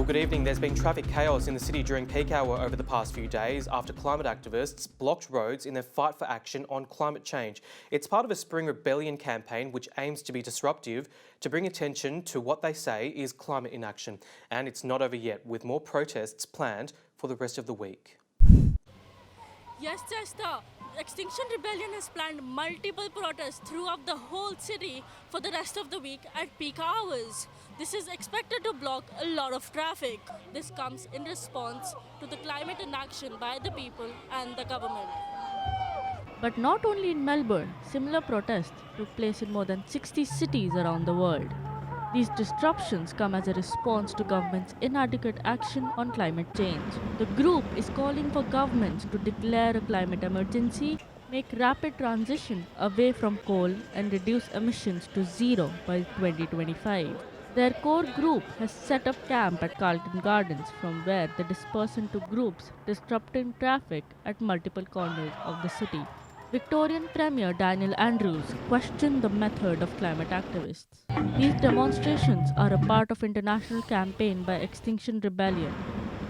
Well, good evening. There's been traffic chaos in the city during peak hour over the past few days after climate activists blocked roads in their fight for action on climate change. It's part of a spring rebellion campaign which aims to be disruptive to bring attention to what they say is climate inaction. And it's not over yet, with more protests planned for the rest of the week. Yes, Chester. Extinction Rebellion has planned multiple protests throughout the whole city for the rest of the week at peak hours. This is expected to block a lot of traffic. This comes in response to the climate inaction by the people and the government. But not only in Melbourne, similar protests took place in more than 60 cities around the world. These disruptions come as a response to government's inadequate action on climate change. The group is calling for governments to declare a climate emergency, make rapid transition away from coal and reduce emissions to zero by 2025. Their core group has set up camp at Carlton Gardens, from where they disperse into groups disrupting traffic at multiple corners of the city. Victorian Premier Daniel Andrews questioned the method of climate activists. These demonstrations are a part of an international campaign by Extinction Rebellion.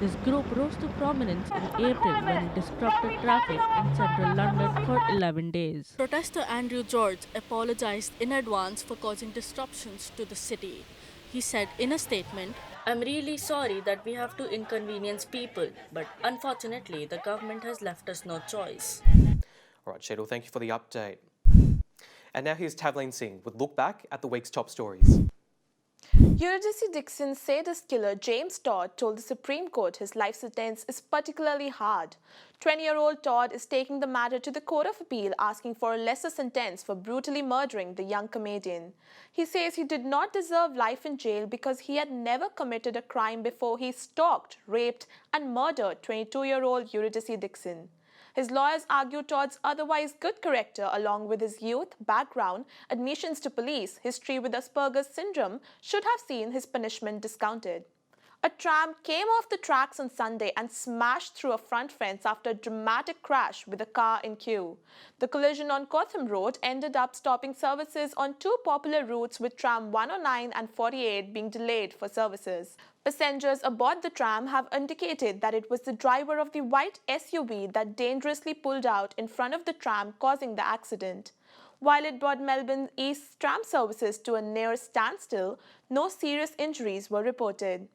This group rose to prominence in April when it disrupted traffic in central London for 11 days. Protester Andrew George apologized in advance for causing disruptions to the city. He said in a statement, "I'm really sorry that we have to inconvenience people, but unfortunately the government has left us no choice." All right, Sheetal, thank you for the update. And now here's Tavleen Singh with Look Back at the week's top stories. Eurydice Dixon's sadist killer James Todd told the Supreme Court his life sentence is particularly hard. 20-year-old Todd is taking the matter to the Court of Appeal, asking for a lesser sentence for brutally murdering the young comedian. He says he did not deserve life in jail because he had never committed a crime before he stalked, raped and murdered 22-year-old Eurydice Dixon. His lawyers argue Todd's otherwise good character, along with his youth, background, admissions to police, history with Asperger's syndrome, should have seen his punishment discounted. A tram came off the tracks on Sunday and smashed through a front fence after a dramatic crash with a car in queue. The collision on Cotham Road ended up stopping services on two popular routes, with tram 109 and 48 being delayed for services. Passengers aboard the tram have indicated that it was the driver of the white SUV that dangerously pulled out in front of the tram, causing the accident. While it brought Melbourne East tram services to a near standstill, no serious injuries were reported.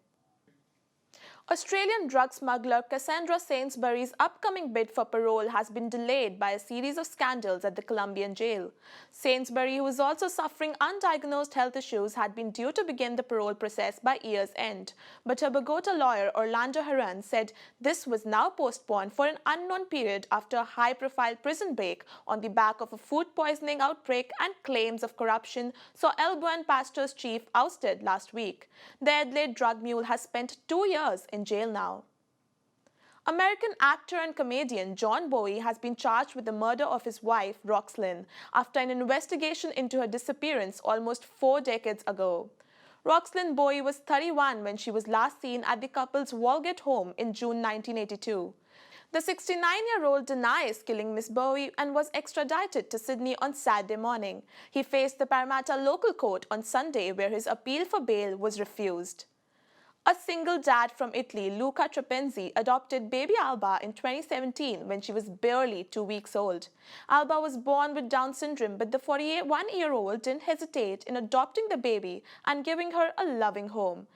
Australian drug smuggler Cassandra Sainsbury's upcoming bid for parole has been delayed by a series of scandals at the Colombian jail. Sainsbury, who is also suffering undiagnosed health issues, had been due to begin the parole process by year's end. But her Bogota lawyer Orlando Herran said this was now postponed for an unknown period after a high-profile prison break on the back of a food poisoning outbreak and claims of corruption saw El Buen Pastor's chief ousted last week. The Adelaide drug mule has spent 2 years in jail now. American actor and comedian John Bowie has been charged with the murder of his wife, Roxlyn, after an investigation into her disappearance almost 4 decades ago. Roxlyn Bowie was 31 when she was last seen at the couple's Walgett home in June 1982. The 69-year-old denies killing Miss Bowie and was extradited to Sydney on Saturday morning. He faced the Parramatta local court on Sunday, where his appeal for bail was refused. A single dad from Italy, Luca Trapenzi, adopted baby Alba in 2017 when she was barely 2 weeks old. Alba was born with Down syndrome, but the 41-year-old didn't hesitate in adopting the baby and giving her a loving home.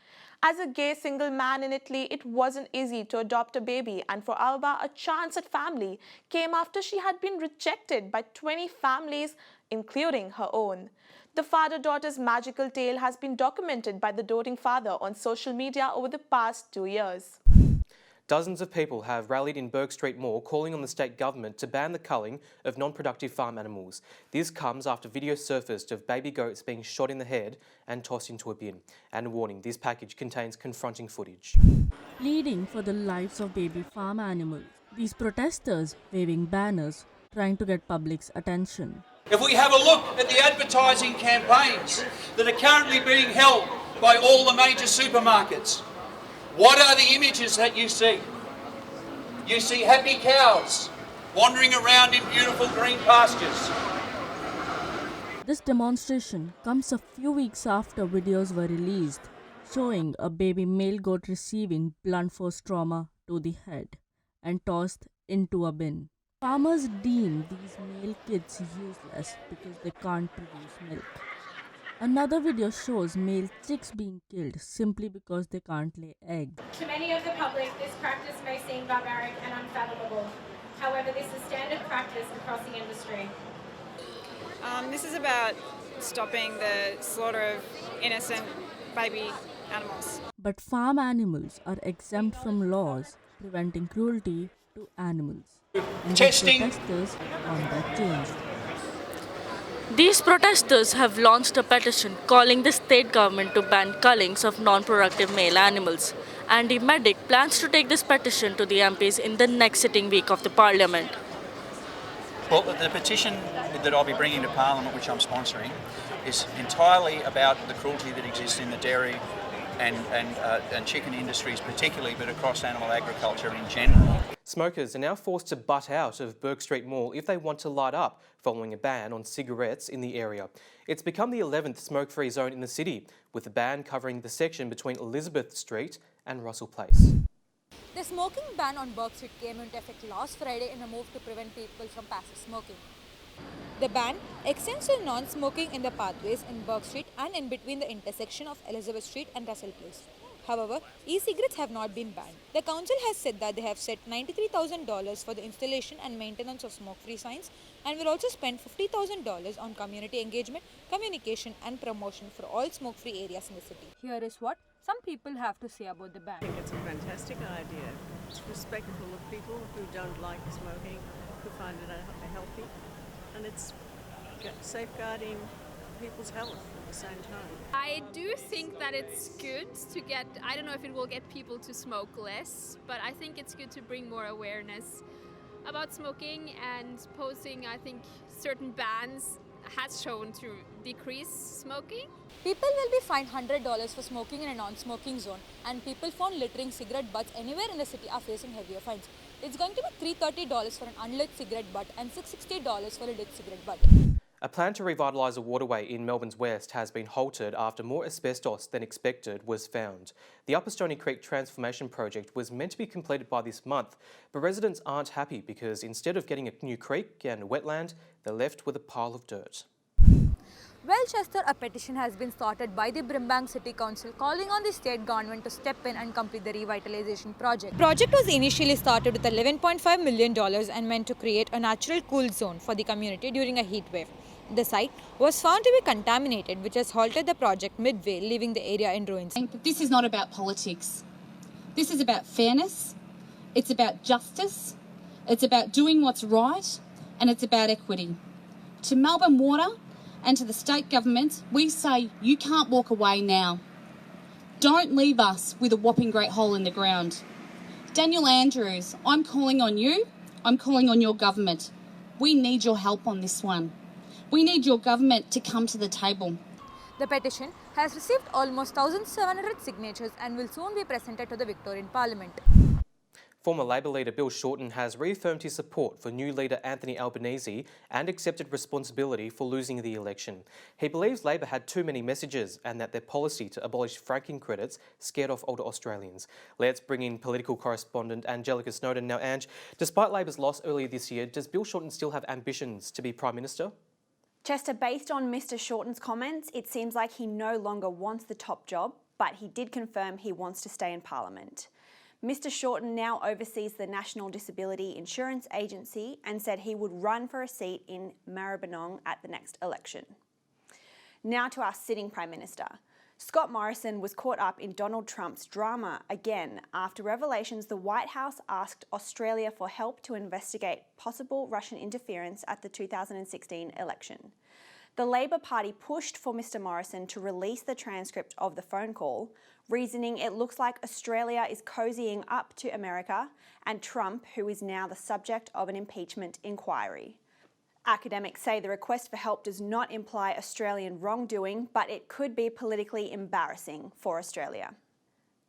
As a gay single man in Italy, it wasn't easy to adopt a baby, and for Alba, a chance at family came after she had been rejected by 20 families, including her own. The father-daughter's magical tale has been documented by the doting father on social media over the past 2 years. Dozens of people have rallied in Bourke Street Mall calling on the state government to ban the culling of non-productive farm animals. This comes after video surfaced of baby goats being shot in the head and tossed into a bin. And a warning, this package contains confronting footage. Pleading for the lives of baby farm animals. These protesters waving banners trying to get public's attention. If we have a look at the advertising campaigns that are currently being held by all the major supermarkets, what are the images that you see? You see happy cows wandering around in beautiful green pastures. This demonstration comes a few weeks after videos were released showing a baby male goat receiving blunt force trauma to the head and tossed into a bin. Farmers deem these male kids useless because they can't produce milk. Another video shows male chicks being killed simply because they can't lay eggs. To many of the public, this practice may seem barbaric and unfathomable. However, this is standard practice across the industry. This is about stopping the slaughter of innocent baby animals. But farm animals are exempt from laws preventing cruelty to animals. And Testing. the protesters want that changed. These protesters have launched a petition calling the state government to ban cullings of non-productive male animals. Andy Medic plans to take this petition to the MPs in the next sitting week of the Parliament. Well, the petition that I'll be bringing to Parliament, which I'm sponsoring, is entirely about the cruelty that exists in the dairy and chicken industries particularly, but across animal agriculture in general. Smokers are now forced to butt out of Bourke Street Mall if they want to light up, following a ban on cigarettes in the area. It's become the 11th smoke-free zone in the city, with a ban covering the section between Elizabeth Street and Russell Place. The smoking ban on Bourke Street came into effect last Friday in a move to prevent people from passive smoking. The ban extends to non-smoking in the pathways in Bourke Street and in between the intersection of Elizabeth Street and Russell Place. However, e-cigarettes have not been banned. The council has said that they have set $93,000 for the installation and maintenance of smoke-free signs and will also spend $50,000 on community engagement, communication and promotion for all smoke-free areas in the city. Here is what some people have to say about the ban. I think it's a fantastic idea. It's respectful of people who don't like smoking, who find it unhealthy, and it's safeguarding people's health at the same time. I do think that it's good to get, I don't know if it will get people to smoke less, but I think it's good to bring more awareness about smoking, and posing, I think, certain bans has shown to decrease smoking. People will be fined $100 for smoking in a non-smoking zone, and people found littering cigarette butts anywhere in the city are facing heavier fines. It's going to be $330 for an unlit cigarette butt and $660 for a lit cigarette butt. A plan to revitalise a waterway in Melbourne's west has been halted after more asbestos than expected was found. The Upper Stony Creek Transformation Project was meant to be completed by this month, but residents aren't happy because instead of getting a new creek and a wetland, they're left with a pile of dirt. Welchester, a petition has been started by the Brimbank City Council calling on the state government to step in and complete the revitalization project. The project was initially started with $11.5 million and meant to create a natural cool zone for the community during a heat wave. The site was found to be contaminated, which has halted the project midway, leaving the area in ruins. This is not about politics. This is about fairness, it's about justice, it's about doing what's right, and it's about equity. To Melbourne Water and to the state government, we say you can't walk away now. Don't leave us with a whopping great hole in the ground. Daniel Andrews, I'm calling on you, I'm calling on your government. We need your help on this one. We need your government to come to the table. The petition has received almost 1,700 signatures and will soon be presented to the Victorian Parliament. Former Labor leader Bill Shorten has reaffirmed his support for new leader Anthony Albanese and accepted responsibility for losing the election. He believes Labor had too many messages and that their policy to abolish franking credits scared off older Australians. Let's bring in political correspondent Angelica Snowden. Now, Ange, despite Labor's loss earlier this year, does Bill Shorten still have ambitions to be Prime Minister? Chester, based on Mr. Shorten's comments, it seems like he no longer wants the top job, but he did confirm he wants to stay in Parliament. Mr. Shorten now oversees the National Disability Insurance Agency and said he would run for a seat in Maribyrnong at the next election. Now to our sitting Prime Minister. Scott Morrison was caught up in Donald Trump's drama again after revelations the White House asked Australia for help to investigate possible Russian interference at the 2016 election. The Labor Party pushed for Mr. Morrison to release the transcript of the phone call, reasoning it looks like Australia is cozying up to America and Trump, who is now the subject of an impeachment inquiry. Academics say the request for help does not imply Australian wrongdoing, but it could be politically embarrassing for Australia.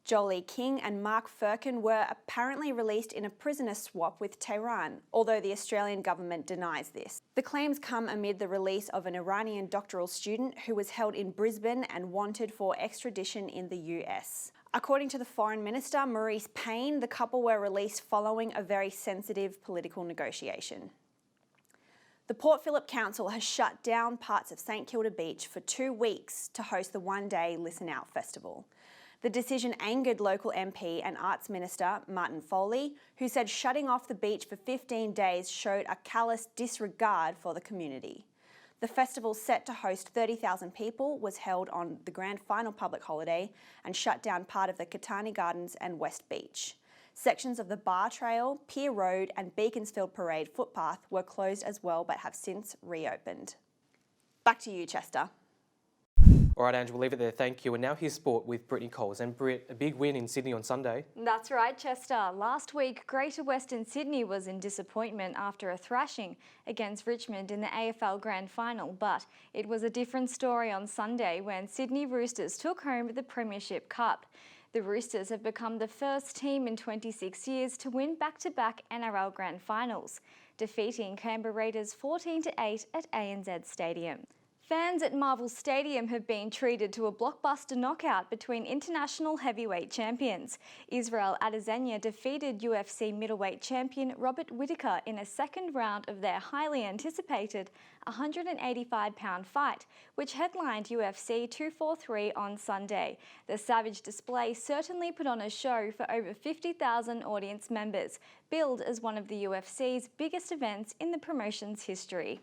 Jolie King and Mark Firkin were apparently released in a prisoner swap with Tehran, although the Australian government denies this. The claims come amid the release of an Iranian doctoral student who was held in Brisbane and wanted for extradition in the US. According to the Foreign Minister, Maurice Payne, the couple were released following a very sensitive political negotiation. The Port Phillip Council has shut down parts of St Kilda Beach for 2 weeks to host the one-day Listen Out Festival. The decision angered local MP and Arts Minister Martin Foley, who said shutting off the beach for 15 days showed a callous disregard for the community. The festival, set to host 30,000 people, was held on the grand final public holiday and shut down part of the Catani Gardens and West Beach. Sections of the Bar Trail, Pier Road and Beaconsfield Parade footpath were closed as well but have since reopened. Back to you, Chester. All right, Ange, we'll leave it there. Thank you. And now here's sport with Brittany Coles. And Britt, a big win in Sydney on Sunday. That's right, Chester. Last week, Greater Western Sydney was in disappointment after a thrashing against Richmond in the AFL Grand Final. But it was a different story on Sunday when Sydney Roosters took home the Premiership Cup. The Roosters have become the first team in 26 years to win back-to-back NRL Grand Finals, defeating Canberra Raiders 14-8 at ANZ Stadium. Fans at Marvel Stadium have been treated to a blockbuster knockout between international heavyweight champions. Israel Adesanya defeated UFC middleweight champion Robert Whittaker in a second round of their highly anticipated 185-pound fight, which headlined UFC 243 on Sunday. The savage display certainly put on a show for over 50,000 audience members, billed as one of the UFC's biggest events in the promotion's history.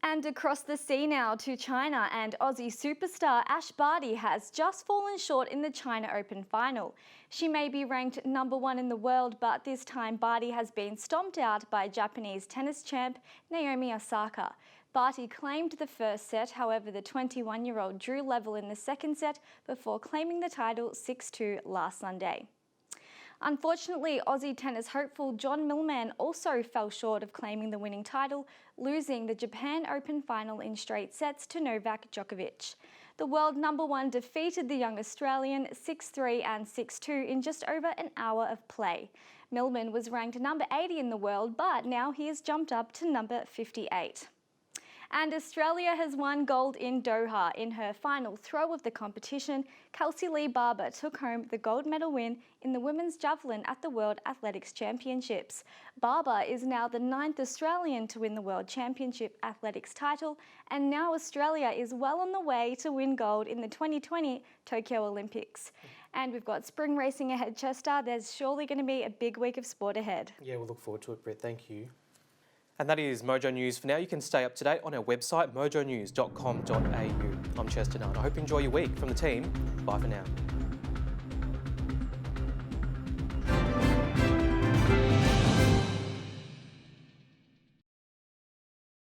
And across the sea now to China, and Aussie superstar Ash Barty has just fallen short in the China Open final. She may be ranked #1 in the world, but this time Barty has been stomped out by Japanese tennis champ Naomi Osaka. Barty claimed the first set, however the 21-year-old drew level in the second set before claiming the title 6-2 last Sunday. Unfortunately, Aussie tennis hopeful John Millman also fell short of claiming the winning title, losing the Japan Open final in straight sets to Novak Djokovic. The world #1 defeated the young Australian 6-3 and 6-2 in just over an hour of play. Millman was ranked number 80 in the world, but now he has jumped up to number 58. And Australia has won gold in Doha. In her final throw of the competition, Kelsey Lee Barber took home the gold medal win in the women's javelin at the World Athletics Championships. Barber is now the 9th Australian to win the World Championship Athletics title, and now Australia is well on the way to win gold in the 2020 Tokyo Olympics. And we've got spring racing ahead, Chester. There's surely going to be a big week of sport ahead. Yeah, we'll look forward to it, Britt. Thank you. And that is Mojo News for now. You can stay up to date on our website, mojonews.com.au. I'm Chester Nunn. I hope you enjoy your week. From the team, bye for now.